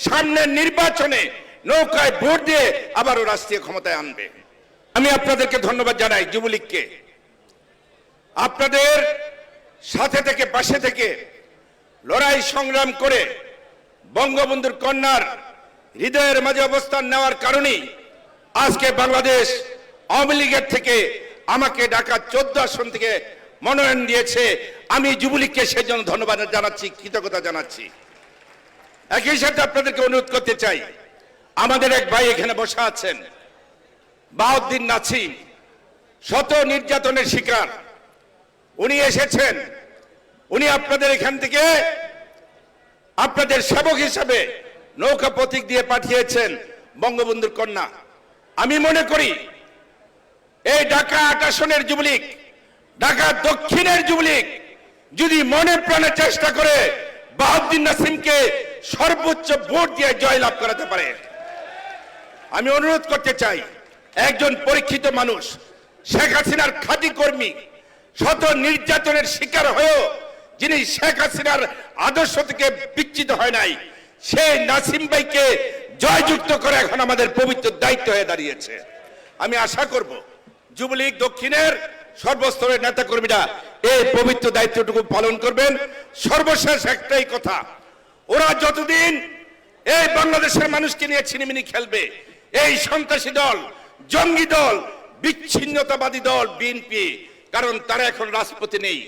সামনের নির্বাচনে নৌকায় ভোট দিয়ে আবারও রাষ্ট্রীয় ক্ষমতায় আনবে। আমি আপনাদেরকে ধন্যবাদ জানাই, যুবলীগকে, আপনাদের সাথে থেকে পাশে থেকে লড়াই সংগ্রাম করে বঙ্গবন্ধুর কন্যার হৃদয়ের মাঝে অবস্থান নেওয়ার কারণেই আজকে বাংলাদেশ আওয়ামী লীগের থেকে আমাকে ঢাকা 14 আসন থেকে মনোনয়ন দিয়েছে। আমি যুবলীগকে সেই জন্য ধন্যবাদ জানাচ্ছি, কৃতজ্ঞতা জানাচ্ছি। একই সাথে আপনাদেরকে অনুরোধ করতে চাই, আমাদের এক ভাই এখানে বসা আছেন, বাহাউদ্দিন নাছিম, শত নির্যাতনের শিকার। উনি এসেছেন, উনি আপনাদের এখান থেকে আপনাদের সেবক হিসাবে নৌকা প্রতীক দিয়ে পাঠিয়েছেন বঙ্গবন্ধুর কন্যা। আমি মনে করি এই ঢাকা 8 আসনের যুবলীগ, ঢাকা দক্ষিণের যুবলীগ যদি মনে প্রাণে চেষ্টা করে বাহাউদ্দিন নাসিমকে সর্বোচ্চ ভোট দিয়ে জয়লাভ করাতে পারে। আমি অনুরোধ করতে চাই, একজন পরীক্ষিত মানুষ, শেখ হাসিনার খাঁটি কর্মী, শত নির্যাতনের শিকার হয়েও যিনি শেখ হাসিনার আদর্শ থেকে বিচ্ছিত হয় নাই, সেই নাসিম ভাইকে জয়যুক্ত করে এখন আমাদের পবিত্র দায়িত্ব হয়ে দাঁড়িয়েছে। আমি আশা করব যুবলীগ দক্ষিণের সর্বস্তরের নেতা কর্মীরা এই পবিত্র দায়িত্বটুকু পালন করবেন। সর্বশেষ একটাই কথা, ওরা যতদিন এই বাংলাদেশের মানুষকে নিয়ে ছিনিমিনি খেলবে, এই সন্ত্রাসী দল, জঙ্গি দল, বিচ্ছিন্নতাবাদী দল বিএনপি, কারণ তারা এখন রাজপথে নেই,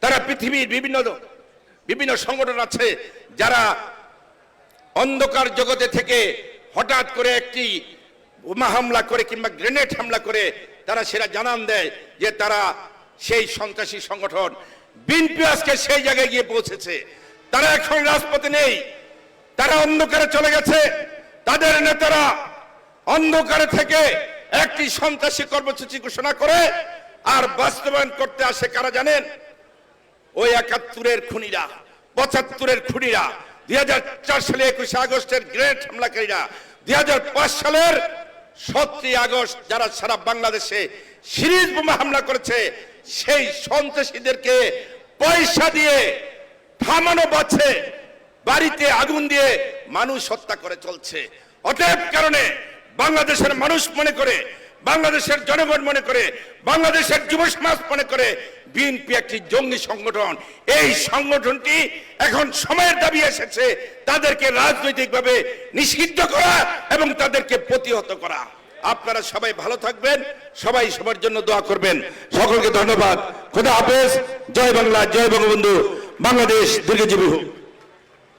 তারা পৃথিবীর বিভিন্ন সংগঠন আছে যারা অন্ধকার জগতে থেকে হঠাৎ করে একটি বোমা হামলা করে কিংবা গ্রেনেড হামলা করে তারা সেটা জানান দেয় যে তারা সেই সন্ত্রাসী সংগঠন। বিএনপি আজকে সেই জায়গায় গিয়ে পৌঁছেছে, তারা এখন রাজপথে নেই, তারা অন্ধকারে চলে গেছে। তাদের নেতারা অন্ধকারে থেকে একটি সন্ত্রাসী কর্মসূচি ঘোষণা করে আর বাস্তবায়ন করতে আসে কারা জানেন? ওই 71-এর খুনিরা, 75-এর খুনিরা, 2004 সালে 21 আগস্টের গ্রেনেড হামলাকারীরা, 2005 সালের 17 আগস্ট যারা সারা বাংলাদেশে সিরিজ বোমা হামলা করেছে, সেই সন্ত্রাসীদেরকে পয়সা দিয়ে থামানো বাচ্ছে, বাড়িতে আগুন দিয়ে মানুষ হত্যা করে চলছে। অতএব কারণে বাংলাদেশের মানুষ মনে করে, বাংলাদেশের জনগণ মনে করে, বাংলাদেশের যুব সমাজ মনে করে বিএনপি একটি জঙ্গি সংগঠন। এই সংগঠনটি এখন সময়ের দাবি এসেছে তাদেরকে রাজনৈতিকভাবে নিষিদ্ধ করা এবং তাদেরকে প্রতিহত করা। আপনারা সবাই ভালো থাকবেন, সবাই সবার জন্য দোয়া করবেন। সকলকে ধন্যবাদ। খোদা হাফেজ। জয় বাংলা, জয় বঙ্গবন্ধু। বাংলাদেশ দীর্ঘজীবী হোক।